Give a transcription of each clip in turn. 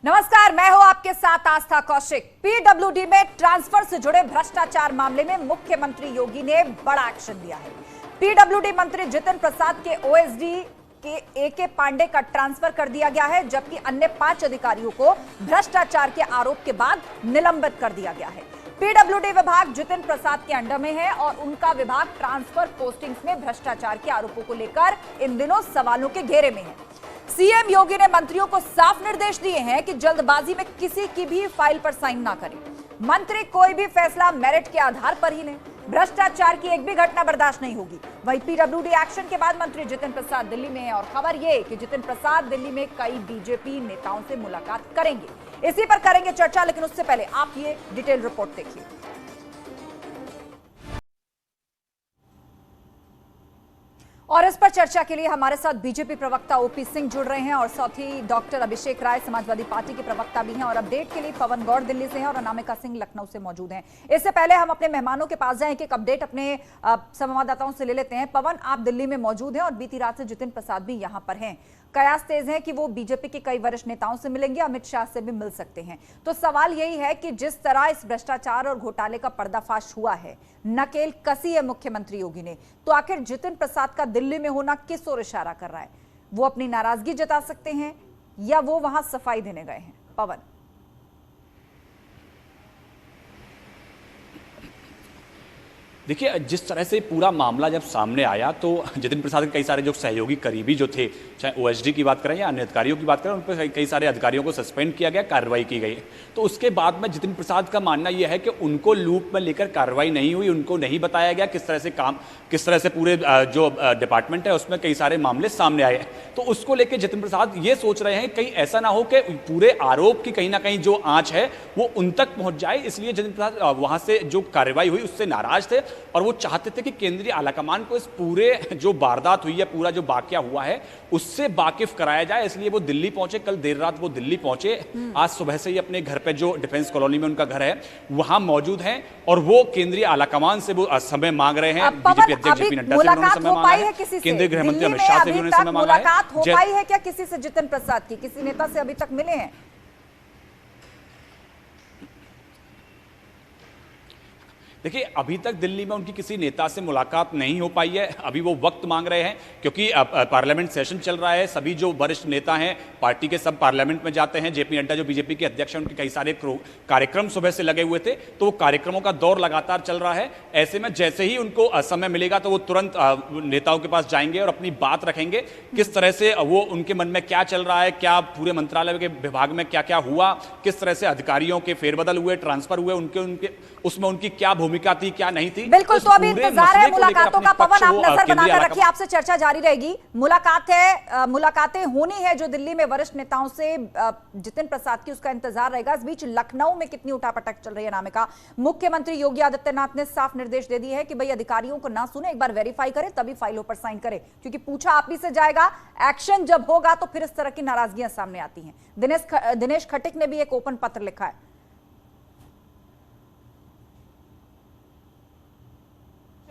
नमस्कार, मैं हूं आपके साथ आस्था कौशिक। पीडब्ल्यूडी में ट्रांसफर से जुड़े भ्रष्टाचार मामले में मुख्यमंत्री योगी ने बड़ा एक्शन लिया है। पीडब्ल्यूडी मंत्री जितिन प्रसाद के ओएसडी के एके पांडे का ट्रांसफर कर दिया गया है, जबकि अन्य 5 अधिकारियों को भ्रष्टाचार के आरोप के बाद निलंबित कर दिया गया है। पीडब्ल्यूडी विभाग जितिन प्रसाद के अंडर में है और उनका विभाग ट्रांसफर पोस्टिंग्स में भ्रष्टाचार के आरोपों को लेकर इन दिनों सवालों के घेरे में है। सीएम योगी ने मंत्रियों को साफ निर्देश दिए हैं कि जल्दबाजी में किसी की भी फाइल पर साइन ना करें। मंत्री कोई भी फैसला मेरिट के आधार पर ही लें। भ्रष्टाचार की एक भी घटना बर्दाश्त नहीं होगी। वहीं पीडब्ल्यूडी एक्शन के बाद मंत्री जितिन प्रसाद दिल्ली में हैं और खबर यह कि जितिन प्रसाद दिल्ली में कई बीजेपी नेताओं से मुलाकात करेंगे। इसी पर करेंगे चर्चा, लेकिन उससे पहले आप ये डिटेल रिपोर्ट देखिए। और इस पर चर्चा के लिए हमारे साथ बीजेपी प्रवक्ता ओपी सिंह जुड़ रहे हैं और साथ ही डॉक्टर अभिषेक राय समाजवादी पार्टी के प्रवक्ता भी हैं और अपडेट के लिए पवन गौड़ दिल्ली से हैं और अनामिका सिंह लखनऊ से मौजूद हैं। इससे पहले हम अपने मेहमानों के पास जाएं, एक अपडेट अपने संवाददाताओं से ले लेते हैं। पवन, आप दिल्ली में मौजूद हैं और बीती रात से जितिन प्रसाद भी यहाँ पर हैं। कयास तेज है कि वो बीजेपी के कई वरिष्ठ नेताओं से मिलेंगे, अमित शाह से भी मिल सकते हैं। तो सवाल यही है कि जिस तरह इस भ्रष्टाचार और घोटाले का पर्दाफाश हुआ है, नकेल कसी है मुख्यमंत्री योगी ने, तो आखिर जितिन प्रसाद का दिल्ली में होना किस ओर इशारा कर रहा है? वो अपनी नाराजगी जता सकते हैं या वो वहां सफाई देने गए हैं? पवन। देखिए, जिस तरह से पूरा मामला जब सामने आया तो जितिन प्रसाद के कई सारे जो सहयोगी करीबी जो थे, चाहे ओएसडी की बात करें या अन्य अधिकारियों की बात करें, उन पर कई सारे अधिकारियों को सस्पेंड किया गया, कार्रवाई की गई। तो उसके बाद में जितिन प्रसाद का मानना यह है कि उनको लूप में लेकर कार्रवाई नहीं हुई, उनको नहीं बताया गया किस तरह से पूरे जो डिपार्टमेंट है उसमें कई सारे मामले सामने आए। तो उसको लेकर जितिन प्रसाद ये सोच रहे हैं कहीं ऐसा ना हो कि पूरे आरोप की कहीं ना कहीं जो आंच है वो उन तक पहुंच जाए। इसलिए जितिन प्रसाद वहां से जो कार्रवाई हुई उससे नाराज थे और वो चाहते थे कि केंद्रीय आलाकमान को इस पूरे जो वारदात हुई है, पूरा जो वाकया हुआ है, उससे वाकिफ कराया जाए। इसलिए वो दिल्ली पहुंचे, कल देर रात वो दिल्ली पहुंचे। आज सुबह से ही अपने घर पे, जो डिफेंस कॉलोनी में उनका घर है, वहां मौजूद हैं और वो केंद्रीय आलाकमान से वो समय मांग रहे हैं। बीजेपी अध्यक्ष जेपी नड्डा से उन्होंने समय मांगा है, केंद्रीय गृह मंत्री अमित शाह से भी उन्होंने समय मांगा है। मुलाकात हो पाई है क्या किसी से जितिन प्रसाद की? किसी नेता से अभी तक मिले हैं? देखिए, अभी तक दिल्ली में उनकी किसी नेता से मुलाकात नहीं हो पाई है। अभी वो वक्त मांग रहे हैं क्योंकि पार्लियामेंट सेशन चल रहा है। सभी जो वरिष्ठ नेता हैं पार्टी के, सब पार्लियामेंट में जाते हैं। जेपी नड्डा जो बीजेपी के अध्यक्ष हैं, उनके कई सारे कार्यक्रम सुबह से लगे हुए थे, तो वो कार्यक्रमों का दौर लगातार चल रहा है। ऐसे में जैसे ही उनको समय मिलेगा तो वो तुरंत नेताओं के पास जाएंगे और अपनी बात रखेंगे, किस तरह से वो उनके मन में क्या चल रहा है, क्या पूरे मंत्रालय के विभाग में क्या क्या हुआ, किस तरह से अधिकारियों के फेरबदल हुए, ट्रांसफर हुए, उनके उसमें उनकी क्या भूमिका थी, क्या नहीं थी। बिल्कुल, तो अभी इंतजार है मुलाकातों का। पवन, आप नजर बनाकर रखिए, आपसे चर्चा जारी रहेगी। मुलाकातें होनी है जो दिल्ली में वरिष्ठ नेताओं से जितिन प्रसाद की, उसका इंतजार रहेगा। इस बीच लखनऊ में कितनी उठापटक चल रही है नामिका? मुख्यमंत्री योगी आदित्यनाथ ने साफ निर्देश दे दिए हैं कि भाई अधिकारियों को ना सुने, एक बार वेरीफाई करें तभी फाइलों पर साइन करें, क्योंकि पूछा आप ही से जाएगा। एक्शन जब होगा तो फिर इस तरह की नाराजगियां सामने आती हैं। दिनेश खटिक ने भी एक ओपन पत्र लिखा है।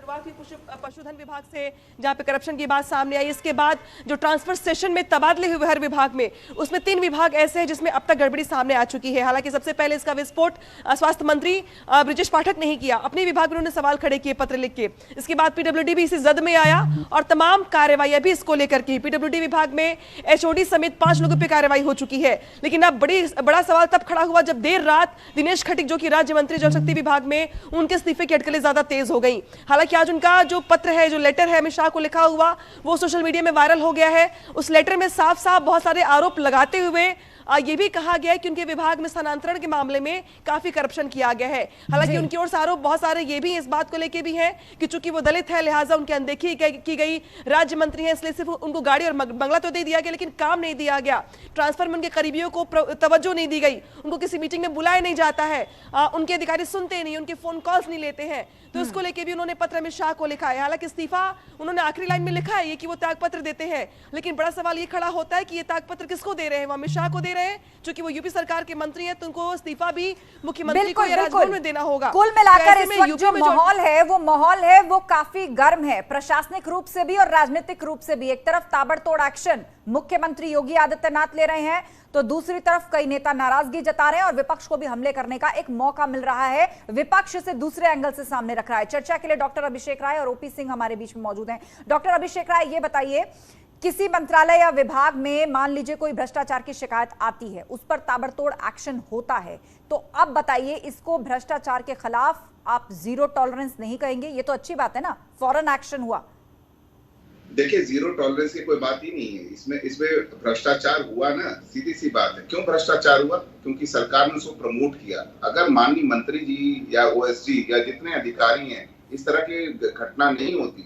पशुधन विभाग से जहां पे करप्शन की बात सामने आई, इसके बाद जो ट्रांसफर सेशन में तबादले हुए हर विभाग में, उसमें 3 विभाग ऐसे हैं जिसमें अब तक गड़बड़ी सामने आ चुकी है। हालांकि सबसे पहले इसका विस्फोट स्वास्थ्य मंत्री ब्रिजेश पाठक ने ही किया, अपने विभाग में उन्होंने सवाल खड़े किए पत्र लिख के। इसके बाद पीडब्ल्यूडी भी इसी जद में आया और तमाम कार्रवाई भी इसको लेकर की। पीडब्ल्यूडी विभाग में एचओडी समेत 5 लोगों पर कार्रवाई हो चुकी है। लेकिन अब बड़ा सवाल तब खड़ा हुआ जब देर रात दिनेश खटिक, जो कि राज्य मंत्री जल शक्ति विभाग में, उनके इस्तीफे की अटकलें ज्यादा तेज हो गई। हालांकि आज उनका जो पत्र है, जो लेटर है अमित शाह को लिखा हुआ, वो सोशल मीडिया में वायरल हो गया है। उस लेटर में साफ साफ बहुत सारे आरोप लगाते हुए ये भी कहा गया है कि उनके विभाग में स्थानांतरण के मामले में काफी करप्शन किया गया है। हालांकि उनकी ओर से आरोप बहुत सारे ये भी इस बात को लेके भी है कि चूंकि वो दलित है लिहाजा उनकी अनदेखी की गई, राज्य मंत्री है इसलिए सिर्फ उनको गाड़ी और बंगला तो दे दिया गया लेकिन काम नहीं दिया गया। ट्रांसफर में उनके करीबियों को तवज्जो नहीं दी गई, उनको किसी मीटिंग में बुलाया नहीं जाता है, उनके अधिकारी सुनते नहीं, उनके फोन कॉल्स नहीं लेते हैं। तो इसको लेके भी उन्होंने पत्र अमित शाह को लिखा है। हालांकि इस्तीफा उन्होंने आखिरी लाइन में लिखा है कि वो त्यागपत्र देते हैं, लेकिन बड़ा सवाल ये खड़ा होता है कि ये त्यागपत्र किसको दे रहे हैं? वो अमित शाह को दे रहे हैं, क्योंकि वो यूपी सरकार के मंत्री हैं, तो उनको इस्तीफा भी मुख्यमंत्री को या राजभवन में देना होगा। कुल मिलाकर इस वक्त जो माहौल है वो काफी गर्म है, प्रशासनिक रूप से भी और राजनीतिक रूप से भी। एक तरफ ताबड़तोड़ एक्शन, मुख्यमंत्री योगी आदित्यनाथ ले रहे हैं, तो दूसरी तरफ कई नेता नाराजगी जता रहे हैं और विपक्ष को भी हमले करने का एक मौका मिल रहा है। विपक्ष से दूसरे एंगल से सामने रख रहा है। चर्चा के लिए डॉक्टर अभिषेक राय और ओपी सिंह हमारे बीच में मौजूद हैं। डॉक्टर अभिषेक राय, ये बताइए, किसी मंत्रालय या विभाग में मान लीजिए कोई भ्रष्टाचार की शिकायत आती है, उस पर ताबड़तोड़ एक्शन होता है, तो अब बताइए इसको भ्रष्टाचार के खिलाफ आप जीरो टॉलरेंस नहीं कहेंगे? ये तो अच्छी बात है ना, फौरन एक्शन हुआ। देखिए, जीरो टॉलरेंस की कोई बात ही नहीं है। इसमें भ्रष्टाचार हुआ ना, सीधी सी बात है। क्यों भ्रष्टाचार हुआ? क्योंकि सरकार ने उसको प्रमोट किया। अगर माननीय मंत्री जी या ओएसडी या जितने अधिकारी हैं इस तरह की घटना नहीं होती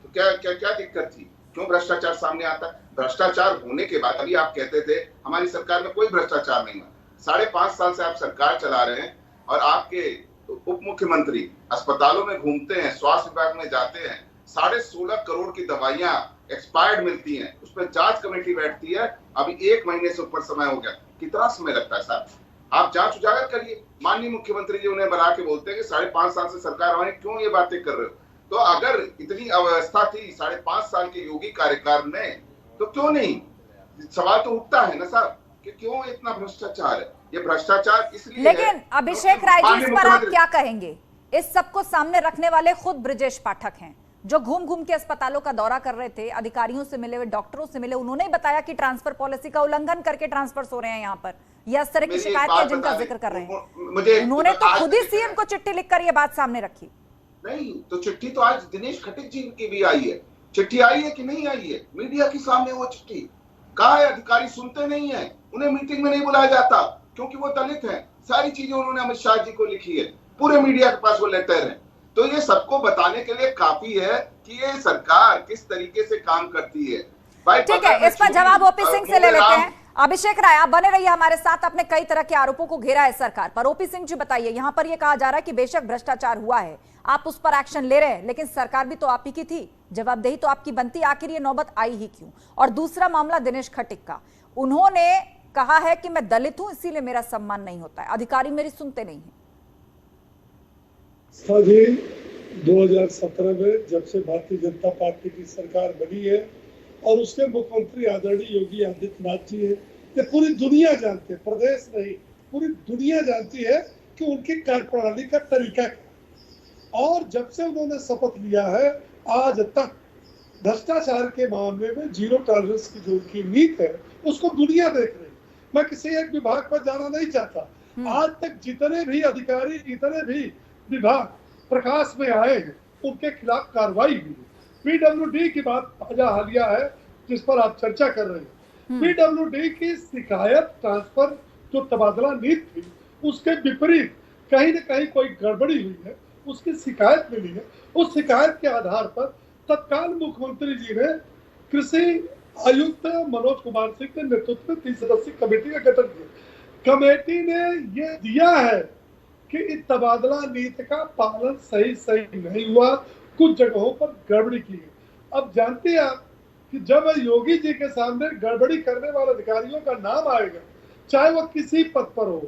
तो क्या दिक्कत थी? क्यों भ्रष्टाचार सामने आता? भ्रष्टाचार होने के बाद, अभी आप कहते थे हमारी सरकार में कोई भ्रष्टाचार नहीं हुआ। 5.5 साल से आप सरकार चला रहे हैं और आपके उप मुख्यमंत्री अस्पतालों में घूमते हैं, स्वास्थ्य विभाग में जाते हैं, 16.5 करोड़ की दवाइयां एक्सपायर्ड मिलती हैं, उस पर जांच कमेटी बैठती है। अभी 1 महीने से ऊपर समय हो गया। कितना समय लगता है साहब? आप जांच उजागर करिए। माननीय मुख्यमंत्री जी उन्हें बना के बोलते हैं कि 5.5 साल से सरकार में क्यों ये बातें कर रहे हो? तो अगर इतनी अव्यवस्था थी 5.5 साल के योगी कार्यकाल में, तो क्यों नहीं? सवाल तो उठता है ना साहब कि क्यों इतना भ्रष्टाचार है? ये भ्रष्टाचार इसलिए लेकिन अभिषेक राय जी, इस पर आप क्या कहेंगे? इस सबको सामने रखने वाले खुद ब्रजेश पाठक हैं, जो घूम घूम के अस्पतालों का दौरा कर रहे थे, अधिकारियों से मिले हुए, डॉक्टरों से मिले, उन्होंने ही बताया कि ट्रांसफर पॉलिसी का उल्लंघन करके ट्रांसफर हो रहे हैं यहाँ पर। यह इस तरह की शिकायतें जिनका जिक्र कर रहे हैं, उन्होंने तो खुद ही सीएम को चिट्ठी लिखकर यह बात सामने रखी। नहीं तो चिट्ठी तो आज दिनेश खटिक जी की भी आई है। चिट्ठी आई है कि नहीं आई है? मीडिया के सामने वो चिट्ठी कहा है। अधिकारी सुनते नहीं है, उन्हें मीटिंग में नहीं बुलाया जाता क्योंकि वो दलित हैं। सारी चीजें उन्होंने अमित शाह जी को लिखी है, पूरे मीडिया के पास वो लेटर है। तो ये सबको बताने के लिए काफी है कि ये सरकार किस तरीके से काम करती है। ठीक है, इस पर जवाब ओपी सिंह से ले लेते हैं। अभिषेक राय, आप बने रहिए हमारे साथ। आपने कई तरह के आरोपों को घेरा है सरकार पर। ओपी सिंह जी बताइए, यहाँ पर यह कहा जा रहा है कि बेशक भ्रष्टाचार हुआ है, आप उस पर एक्शन ले रहे हैं, लेकिन सरकार भी तो आप ही की थी, जवाबदेही तो आपकी बनती, आखिर ये नौबत आई ही क्यों? और दूसरा मामला दिनेश खटिक का, उन्होंने कहा है कि मैं दलित हूं इसीलिए मेरा सम्मान नहीं होता है, अधिकारी मेरी सुनते नहीं है। 2017 में जब से भारतीय जनता पार्टी की सरकार बनी है और उसके मुख्यमंत्री आदरणीय योगी आदित्यनाथ जी है, ये पूरी दुनिया जानती है, प्रदेश नहीं पूरी दुनिया जानती है कि उनकी कार्यप्रणाली का तरीका क्या। और जब से उन्होंने शपथ लिया है आज तक भ्रष्टाचार के मामले में जीरो टॉलरेंस की जो उनकी नीति है उसको दुनिया देख रही है। मैं किसी एक विभाग पर जाना नहीं चाहता। आज तक जितने भी अधिकारी, जितने भी विभाग प्रकाश में आए हैं उनके खिलाफ कार्रवाई हुई है। पीडब्ल्यूडी की बात ताजा हालिया है जिस पर आप चर्चा कर रहे हैं। पीडब्ल्यूडी की शिकायत ट्रांसफर जो तबादला नीति थी उसके विपरीत कहीं न कहीं कोई गड़बड़ी हुई है, उसकी शिकायत मिली है। उस शिकायत के आधार पर तत्काल मुख्यमंत्री जी ने कृषि आयुक्त मनोज कुमार सिंह के नेतृत्व में 3 सदस्यीय कमेटी का गठन किया। कमेटी ने ये दिया है कि इस तबादला नीति का पालन सही नहीं हुआ, कुछ जगहों पर गड़बड़ी की है। अब जानते हैं आप कि जब योगी जी के सामने गड़बड़ी करने वाले अधिकारियों का नाम आएगा, चाहे वो किसी पद पर हो,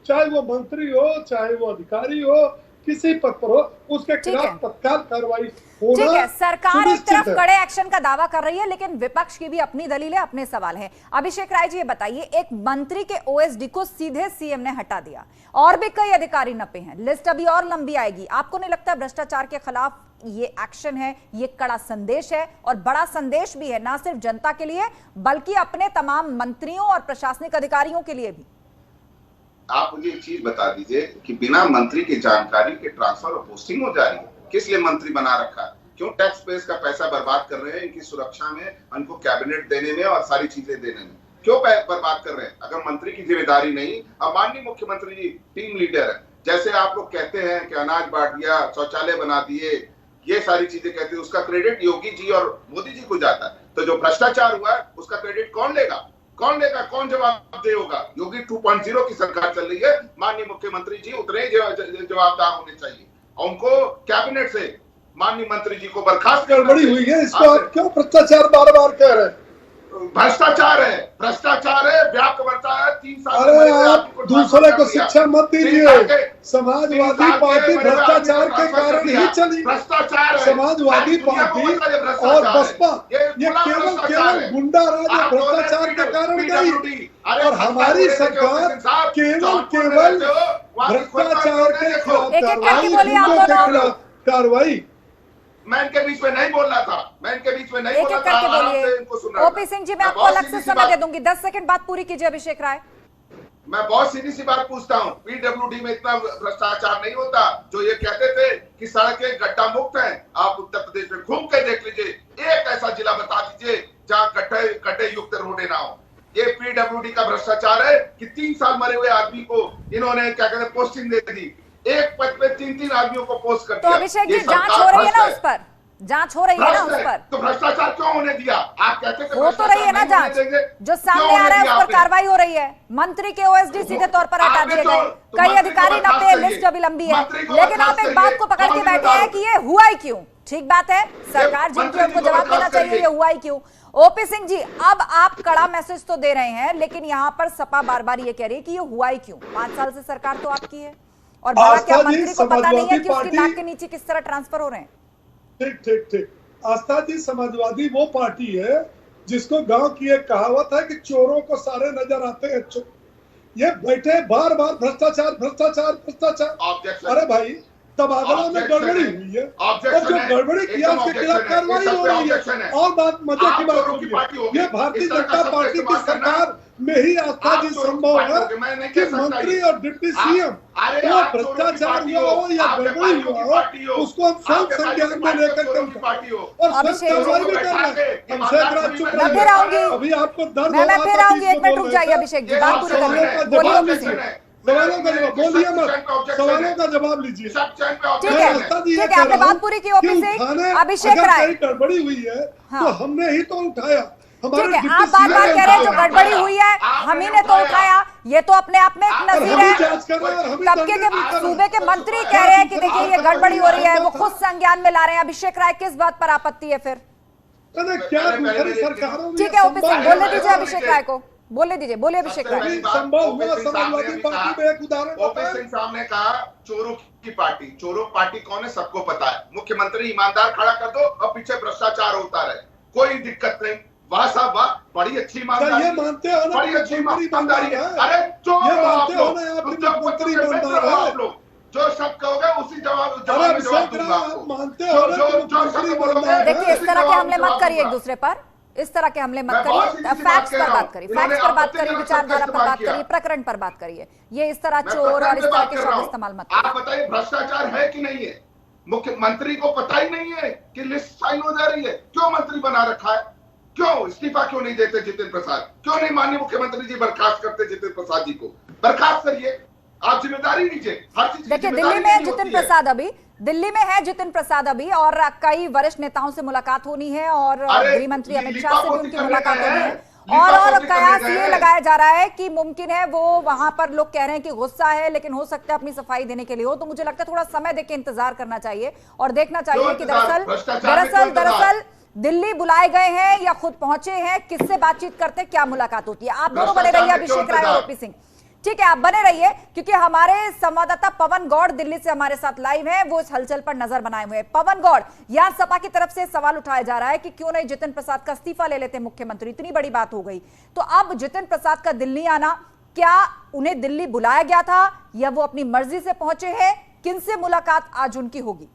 चाहे वो मंत्री हो, चाहे वो अधिकारी हो, किसी पद पर हो, उसके खिलाफ तत्काल कार्रवाई होना। ठीक है, सरकार एक तरफ कड़े एक्शन का दावा कर रही है, लेकिन विपक्ष की भी अपनी दलीलें, अपने सवाल हैं। अभिषेक राय जी, ये बताइए, एक मंत्री के ओएसडी को सीधे सीएम ने हटा दिया और भी कई अधिकारी नपे हैं, लिस्ट अभी और लंबी आएगी। आपको नहीं लगता भ्रष्टाचार के खिलाफ ये एक्शन है, ये कड़ा संदेश है और बड़ा संदेश भी है, ना सिर्फ जनता के लिए बल्कि अपने तमाम मंत्रियों और प्रशासनिक अधिकारियों के लिए भी? आप मुझे एक चीज बता दीजिए कि बिना मंत्री की जानकारी के ट्रांसफर और पोस्टिंग हो जा रही है। किस लिए मंत्री बना रखा है? क्यों टैक्स पेयर्स का पैसा बर्बाद कर रहे हैं इनकी सुरक्षा में, उनको कैबिनेट देने में और सारी चीजें देने में? क्यों बर्बाद कर रहे हैं? अगर मंत्री की जिम्मेदारी नहीं, अब माननीय मुख्यमंत्री जी टीम लीडर है, जैसे आप लोग कहते हैं कि अनाज बांट दिया, शौचालय बना दिए, ये सारी चीजें कहते हैं, उसका क्रेडिट योगी जी और मोदी जी को जाता है। तो जो भ्रष्टाचार हुआ है उसका क्रेडिट कौन लेगा? कौन लेगा? कौन जवाबदेह होगा? योगी 2.0 की सरकार चल रही है, माननीय मुख्यमंत्री जी उतने जवाबदार होने चाहिए और उनको कैबिनेट से माननीय मंत्री जी को बर्खास्त गड़बड़ी हुई है। इसको आप क्यों भ्रष्टाचार बार बार कह रहे हैं? भ्रष्टाचार है, भ्रष्टाचार है, व्याप्त बढ़ता है। 3 साल अरे आप दूसरे को शिक्षा मत दीजिए। समाजवादी पार्टी भ्रष्टाचार के कारण ही चली। भ्रष्टाचार है। समाजवादी पार्टी और बसपा ये केवल गुंडा राज और भ्रष्टाचार के कारण गई, और हमारी सरकार केवल भ्रष्टाचार के खिलाफ कार्रवाई। मैं इनके बीच में नहीं बोल रहा था, एक एक करके बोलिए। ओपी सिंह जी, मैं आपको अलग से समय दे दूंगी, 10 सेकंड बात पूरी कीजिए। अभिषेक राय, मैं बहुत सीधी सी बात पूछता हूँ, पीडब्ल्यूडी में इतना भ्रष्टाचार नहीं होता जो ये कहते थे कि सड़कें गड्ढा मुक्त हैं। आप उत्तर प्रदेश में घूम के देख लीजिए, एक ऐसा जिला बता दीजिए जहाँ गड्ढे युक्त रोडे ना हो। ये पीडब्ल्यूडी का भ्रष्टाचार है कि 3 साल मरे हुए आदमी को इन्होंने क्या कहते हैं पोस्टिंग दे दी, एक पद पे 3 आदमियों को पोस्ट कर दिया। तो अभिषेक जी, जांच हो रही है ना उस पर, जांच हो रही है ना उस पर, तो भ्रष्टाचार क्यों होने दिया? आप कहते थे हो तो रही है ना जांच, जो सामने आ रहा है उस पर कार्रवाई हो रही है। मंत्री के ओएसडी सीधे तौर पर हटा दिए गए, कई अधिकारी नपे, लिस्ट अभी लंबी है। लेकिन आप एक बात को पकड़ के बैठे हैं कि ये हुआ ही क्यों। ठीक बात है, सरकार जिनकी उनको जवाब देना चाहिए, ये हुआ ही क्यों। ओपी सिंह जी, अब आप कड़ा मैसेज तो दे रहे हैं, लेकिन यहाँ पर सपा बार बार ये कह रही है कि ये हुआ ही क्यों। 5 साल से सरकार तो आपकी है, और बड़ा क्या मंत्री को पता नहीं है कि उसकी नाक के नीचे किस तरह ट्रांसफर हो रहे हैं। ठीक। आस्था जी, समाजवादी वो पार्टी है जिसको गांव की एक कहावत है कि चोरों को सारे नजर आते हैं चोर। ये बैठे बार भ्रष्टाचार। अरे भाई, तबादला में गड़बड़ी हुई है, और जो गड़बड़ी किया उसके खिलाफ कार्रवाई हो रही है। और बात मजे की बात होगी, ये भारतीय जनता पार्टी की सरकार में ही आस्था जी संभव है कि मंत्री और डिप्टी सीएम वो भ्रष्टाचार हुआ हो या गड़बड़ी हुआ हो, उसको हम सब संज्ञान में लेकर के और सब कार्रवाई भी कर रहे हैं। अभिषेक राज चुप रहिए, अभी आपको दर्द मैं फिर आऊंगी, 1 मिनट रुक जाइए अभिषेक जी, बात पूरी करिए। बोलिए ओपी सिंह। सवालों का जवाब बोलिए मत, सवालों का जवाब लीजिए। ठीक है, आपने बात पूरी की ओपी सिंह। अभिषेक राय, गड़बड़ी हुई है तो हमने ही तो उठाया। ठीक है, आप बार कह रहे हैं जो गड़बड़ी हुई है हम ही ने तो उठाया, ये तो अपने आप में एक नजीर है। तबके के सूबे के मंत्री कह रहे हैं कि देखिए ये गड़बड़ी हो रही है, वो खुद संज्ञान में ला रहे हैं। अभिषेक राय, किस बात पर आपत्ति है फिर? क्या दूसरी सरकारों में ठीक है ओपी सिंह, बोलने दीजिए अभिषेक राय को, बोलने दीजिए। बोलिए अभिषेक राय। संभव हुआ समाजवादी पार्टी में एक उदाहरण ओपी सिंह साहब ने कहा चोरों की पार्टी। चोरों पार्टी कौन है सबको पता है। मुख्यमंत्री ईमानदार खड़ा कर दो और पीछे भ्रष्टाचार होता रहे, कोई दिक्कत नहीं। वाह साहब वाह, बड़ी अच्छी ईमानदारी, ये मानते हो ना, बड़ी अच्छी ईमानदारी है। अरे चोर ये मानते हो आप ना, आप लोग मंत्री ईमानदार है। आप लोग जो शब्द कहोगे उसी जवाब में जवाब दूंगा आपको। मानते हो ना कि मंत्री ईमानदार है। देखिए, इस तरह के हमले मत करिए एक दूसरे पर, इस तरह के हमले मत करिए। फैक्ट्स पर बात करिए, फैक्ट्स पर बात करिए, विचारधारा पर बात करिए, प्रकरण पर बात करिए। ये इस तरह चोर और इस तरह के शब्द इस्तेमाल मत करिए। आप बताइए भ्रष्टाचार है कि नहीं है? मुख्यमंत्री को पता ही नहीं है कि लिस्ट साइन हो जा रही है। क्यों मंत्री बना रखा है? क्यों इस्तीफा क्यों नहीं देते जितेंद्र प्रसाद? क्यों नहीं माननीय मुख्यमंत्री जी बर्खास्त करते जितेंद्र प्रसाद जी को? बर्खास्त करिए, आप जिम्मेदारी लीजिए हर चीज। देखिए, दिल्ली में जितेंद्र प्रसाद अभी दिल्ली में है, जितेंद्र प्रसाद अभी, और कई वरिष्ठ नेताओं से मुलाकात होनी है, और गृह मंत्री अमित शाह से भी उनकी मुलाकात होनी है। और कयास ये लगाया जा रहा है कि मुमकिन है वो वहां पर, लोग कह रहे हैं कि गुस्सा है, लेकिन हो सकता है अपनी सफाई देने के लिए हो। तो मुझे लगता है थोड़ा समय देके इंतजार करना चाहिए और देखना चाहिए कि दरअसल दिल्ली बुलाए गए हैं या खुद पहुंचे हैं, किससे बातचीत करते हैं, क्या मुलाकात होती है। आप दोनों बने रहिए, अभिषेक राय और ओपी सिंह। ठीक है, आप बने रहिए, क्योंकि हमारे संवाददाता पवन गौड़ दिल्ली से हमारे साथ लाइव हैं, वो इस हलचल पर नजर बनाए हुए हैं। पवन गौड़, यहां सपा की तरफ से सवाल उठाया जा रहा है कि क्यों नहीं जितेंद्र प्रसाद का इस्तीफा ले लेते मुख्यमंत्री, इतनी बड़ी बात हो गई। तो अब जितेंद्र प्रसाद का दिल्ली आना, क्या उन्हें दिल्ली बुलाया गया था या वो अपनी मर्जी से पहुंचे हैं? किनसे मुलाकात आज उनकी होगी?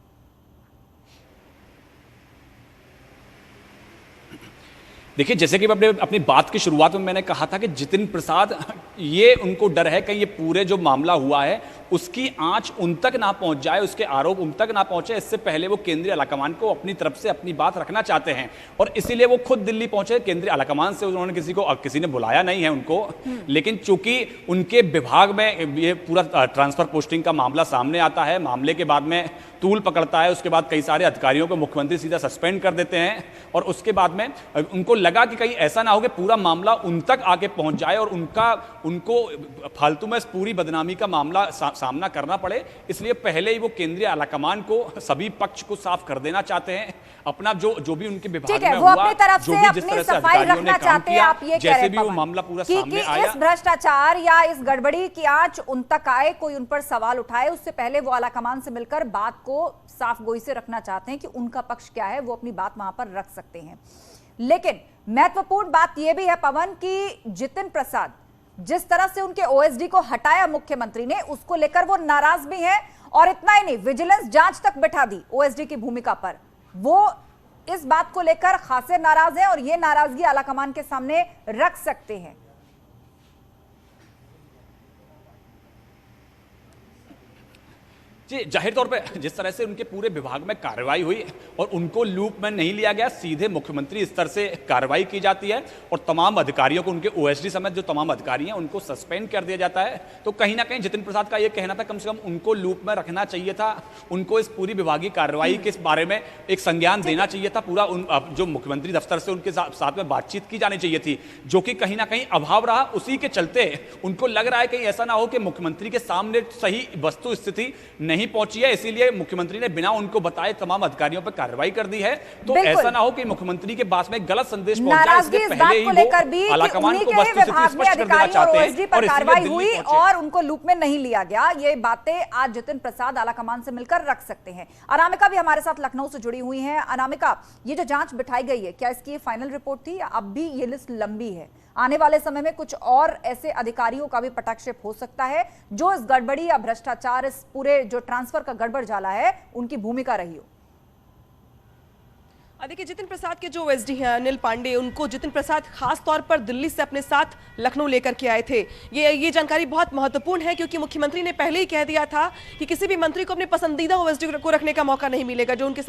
देखिए, जैसे कि अपनी बात की शुरुआत में मैंने कहा था कि जितेंद्र प्रसाद, ये उनको डर है कि ये पूरे जो मामला हुआ है उसकी आंच उन तक ना पहुंच जाए, उसके आरोप उन तक ना पहुंचे, इससे पहले वो केंद्रीय आलाकमान को अपनी तरफ से अपनी बात रखना चाहते हैं, और इसीलिए वो खुद दिल्ली पहुंचे। केंद्रीय आलाकमान से उन्होंने किसी ने बुलाया नहीं है उनको, लेकिन चूंकि उनके विभाग में ये पूरा ट्रांसफर पोस्टिंग का मामला सामने आता है, मामले के बाद में तूल पकड़ता है, उसके बाद कई सारे अधिकारियों को मुख्यमंत्री सीधा सस्पेंड कर देते हैं, और उसके बाद में उनको लगा कि कहीं ऐसा ना हो कि पूरा मामला उन तक आके पहुंच जाए और उनको फालतू में पूरी बदनामी का मामला सामना करना पड़े, इसलिए पहले ही वो केंद्रीय आलाकमान को, सभी पक्ष को साफ कर देना चाहते हैं। अपना जो भी उनके विभाग में वो हुआ, अपनी तरफ जो से भी जिस अपनी तरह से सफाई अधिकारियों ने रखना काम चाहते हैं। किया, आप ये कह जैसे रहे भी वो पवन, मामला पूरा कि सामने आया, इस भ्रष्टाचार या इस गड़बड़ी की आंच उन तक आए, कोई उन पर सवाल उठाए, उससे पहले वो आलाकमान से मिलकर बात को साफ गोई से रखना चाहते हैं कि उनका पक्ष क्या है, वो अपनी बात वहां पर रख सकते हैं। लेकिन महत्वपूर्ण बात यह भी है पवन कि जितिन प्रसाद जिस तरह से उनके ओएसडी को हटाया मुख्यमंत्री ने, उसको लेकर वो नाराज भी हैं। और इतना ही नहीं, विजिलेंस जांच तक बैठा दी ओएसडी की भूमिका पर। वो इस बात को लेकर खासे नाराज हैं और ये नाराजगी आलाकमान के सामने रख सकते हैं। जी, जाहिर तौर पे जिस तरह से उनके पूरे विभाग में कार्रवाई हुई और उनको लूप में नहीं लिया गया, सीधे मुख्यमंत्री स्तर से कार्रवाई की जाती है और तमाम अधिकारियों को, उनके ओएसडी समेत जो तमाम अधिकारी हैं उनको सस्पेंड कर दिया जाता है। तो कहीं ना कहीं जितिन प्रसाद का ये कहना था, कम से कम उनको लूप में रखना चाहिए था, उनको इस पूरी विभागीय कार्रवाई के बारे में एक संज्ञान देना चाहिए था। पूरा जो मुख्यमंत्री दफ्तर से उनके साथ में बातचीत की जानी चाहिए थी, जो कि कहीं ना कहीं अभाव रहा। उसी के चलते उनको लग रहा है कहीं ऐसा ना हो कि मुख्यमंत्री के सामने सही वस्तु स्थिति नहीं पहुंची है, इसीलिए मुख्यमंत्री ने बिना उनको बताए तमाम अधिकारियों पर कार्रवाई कर दी है। तो ऐसा ना हो कि मुख्यमंत्री के पास में गलत संदेश पहुंच जाए, इसलिए पहले ही वो आलाकमान को वस्तुस्थिति स्पष्ट कर देना चाहते हैं और कार्रवाई हुई और उनको लूप में नहीं लिया गया। ये बातें आज जितिन प्रसाद आलाकमान से मिलकर रख सकते हैं। अनामिका भी हमारे साथ लखनऊ से जुड़ी हुई है। अनामिका, ये जो जांच बिठाई गई है, क्या इसकी फाइनल रिपोर्ट थी या अब भी ये लिस्ट लंबी है? आने वाले समय में कुछ और ऐसे अधिकारियों का भी पटाक्षेप हो सकता है जो इस गड़बड़ी या भ्रष्टाचार, इस पूरे जो ट्रांसफर का गड़बड़ जाला है, उनकी भूमिका रही हो? देखिए, जितिन प्रसाद के जो ओएसडी हैं अनिल पांडे, उनको जितिन प्रसाद खास तौर पर दिल्ली से अपने साथ लखनऊ लेकर के आए थे। ये जानकारी बहुत महत्वपूर्ण है क्योंकि मुख्यमंत्री ने पहले ही कह दिया था कि किसी भी मंत्री को अपने पसंदीदा ओएसडी को रखने का मौका नहीं मिलेगा, जो उनके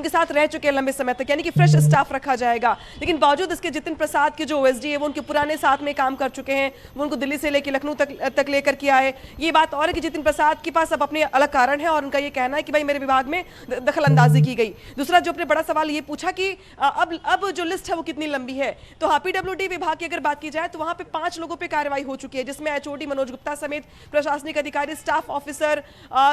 साथ रह चुके हैं लंबे समय तक, यानी कि फ्रेश स्टाफ रखा जाएगा। लेकिन बावजूद इसके जितिन प्रसाद के जो ओएसडी है वो उनके पुराने साथ में काम कर चुके हैं, वो उनको दिल्ली से लेकर लखनऊ तक लेकर के आए। ये बात और है कि जितिन प्रसाद के पास अब अपने अलग कारण है और उनका ये कहना है कि भाई मेरे विभाग में दखल अंदाजी की गई। दूसरा जो अपने बड़ा सवाल ये पूछा कि अब जो लिस्ट है वो कितनी लंबी है, तो हाँ, पीडब्ल्यूडी विभाग की अगर बात की जाए तो वहां पे 5 लोगों पे कार्रवाई हो चुकी है, जिसमें एचओडी मनोज गुप्ता समेत प्रशासनिक अधिकारी, स्टाफ ऑफिसर,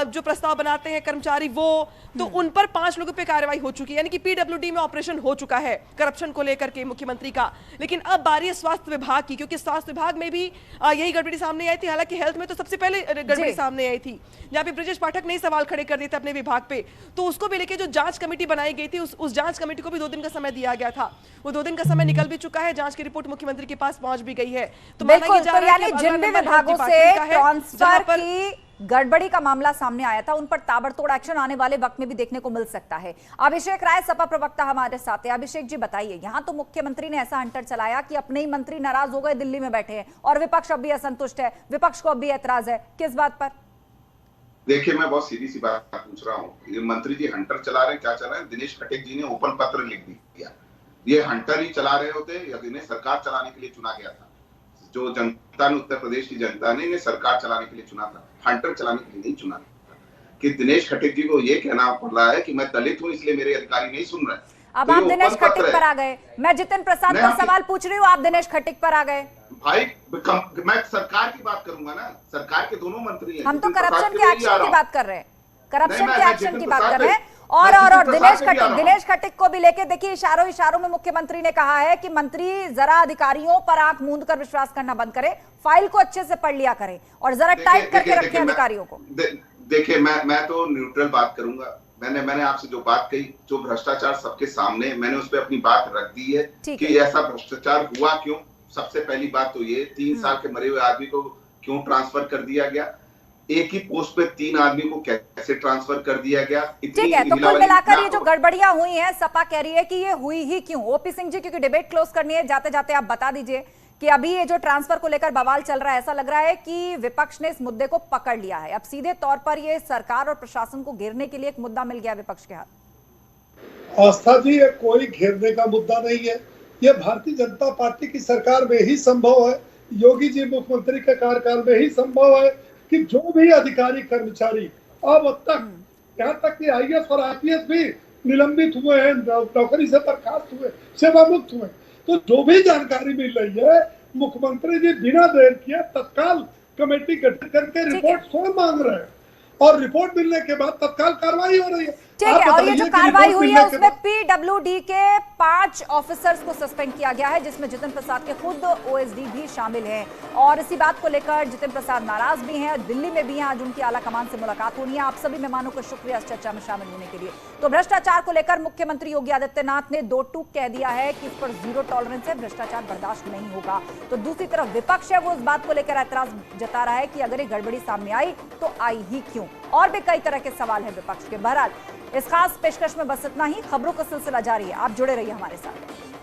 जो प्रस्ताव बनाते हैं कर्मचारी, वो तो उन पर 5 लोगों पे कार्रवाई हो चुकी है। यानी कि पीडब्ल्यूडी में ऑपरेशन हो चुका है करप्शन को लेकर के मुख्यमंत्री का। लेकिन अब बारी है स्वास्थ्य विभाग की, क्योंकि स्वास्थ्य विभाग में भी यही गड़बड़ी सामने आई थी। हालांकि हेल्थ में तो सबसे पहले गड़बड़ी सामने आई थी, जहां पे ब्रजेश पाठक ने सवाल खड़े कर दिए थे अपने विभाग पे, तो उसको भी लेके जो जांच कमेटी बनाई गई थी, उस जांच कमेटी को भी 2 दिन का समय दिया गया था। वो 2 दिन का समय निकल भी चुका है, जांच की रिपोर्ट मुख्यमंत्री के पास पहुंच भी गई है। तो बिल्कुल, तो यानी जिन भी विभागों से ट्रांसफर की गड़बड़ी का मामला सामने आया था, उन पर ताबड़तोड़ एक्शन आने वाले वक्त में भी देखने को मिल सकता है। अभिषेक राय, सपा प्रवक्ता, हमारे साथ है। अभिषेक जी, बताइए, यहां तो मुख्यमंत्री ने ऐसा हंटर चलाया कि अपने ही मंत्री नाराज हो गए, दिल्ली में बैठे हैं, और विपक्ष अब भी असंतुष्ट है, विपक्ष को अब भी ऐतराज है, किस बात पर? देखिए, मैं बहुत सीधी सी बात पूछ रहा हूँ, मंत्री जी हंटर चला रहे हैं, क्या चला रहे हैं? दिनेश खटेक जी ने ओपन पत्र लिख दिया, ये हंटर ही चला रहे होते या इन्हें सरकार चलाने के लिए चुना गया था? जो जनता ने, उत्तर प्रदेश की जनता ने इन्हें सरकार चलाने के लिए चुना था, हंटर चलाने के लिए नहीं चुना था। कि दिनेश खटेक जी को ये कहना पड़ रहा है कि मैं दलित हूँ इसलिए मेरे अधिकारी नहीं सुन रहे। अब आप दिनेश खटीक पर आ गए, मैं जितिन प्रसाद पर सवाल पूछ रही हूँ, आप दिनेश खटीक पर आ गए। भाई, मैं सरकार की बात करूंगा ना, सरकार के दोनों मंत्री हैं। हम तो करप्शन के एक्शन की बात कर रहे हैं, करप्शन के एक्शन की बात कर रहे हैं। और दिनेश खटीक को भी लेके देखिए, इशारों में मुख्यमंत्री ने कहा है कि मंत्री जरा अधिकारियों पर आंख मूंद कर विश्वास करना बंद करें, फाइल को अच्छे से पढ़ लिया करें और जरा टाइप करके रखें अधिकारियों को। देखिए, मैं तो न्यूट्रल बात करूंगा। मैंने आपसे जो बात कही, जो भ्रष्टाचार सबके सामने, मैंने उस पर अपनी बात रख दी है कि ऐसा भ्रष्टाचार हुआ क्यों। सबसे पहली बात तो ये, 3 साल के मरे हुए आदमी को क्यों ट्रांसफर कर दिया गया, एक ही पोस्ट पे 3 आदमी को कैसे ट्रांसफर कर दिया गया। ठीक है, तो कुल मिलाकर ये जो गड़बड़ियां हुई हैं, सपा कह रही है कि ये हुई ही क्यों? ओपी सिंह जी, क्योंकि डिबेट क्लोज करनी है, जाते जाते आप बता दीजिए कि अभी ये जो ट्रांसफर को लेकर बवाल चल रहा है, ऐसा लग रहा है कि विपक्ष ने इस मुद्दे को पकड़ लिया है। अब सीधे तौर पर ये सरकार और प्रशासन को घेरने के लिए एक मुद्दा मिल गया विपक्ष के हाथ। आस्था जी, ये कोई घेरने का मुद्दा नहीं है, ये भारतीय जनता पार्टी की सरकार में ही संभव है, योगी जी मुख्यमंत्री के कार्यकाल में ही संभव है कि जो भी अधिकारी कर्मचारी अब तक, यहाँ तक कि आईएएस और आईपीएस भी निलंबित हुए हैं, नौकरी से बर्खास्त हुए, सेवामुक्त हुए, तो जो भी जानकारी मिल रही है, मुख्यमंत्री जी बिना देर किए तत्काल कमेटी गठित करके रिपोर्ट स्वयं मांग रहे हैं और रिपोर्ट मिलने के बाद तत्काल कार्रवाई हो रही है। ठीक है, और ये जो कार्रवाई हुई है उसमें पीडब्ल्यूडी के 5 ऑफिसर्स को सस्पेंड किया गया है, जिसमें जितिन प्रसाद के खुद ओएसडी भी शामिल हैं। और इसी बात को लेकर जितिन प्रसाद नाराज भी हैं, दिल्ली में भी हैं। आज उनकी आला कमान से मुलाकात होनी है। आप सभी मेहमानों को शुक्रिया इस चर्चा में शामिल होने के लिए। तो भ्रष्टाचार को लेकर मुख्यमंत्री योगी आदित्यनाथ ने 2 टूक कह दिया है कि इस पर 0 टॉलरेंस है, भ्रष्टाचार बर्दाश्त नहीं होगा। तो दूसरी तरफ विपक्ष है, वो इस बात को लेकर ऐतराज जता रहा है कि अगर ये गड़बड़ी सामने आई तो आई ही क्यों। और भी कई तरह के सवाल है विपक्ष के। बहरहाल इस खास पेशकश में बस इतना ही। खबरों का सिलसिला जारी है, आप जुड़े रहिए हमारे साथ।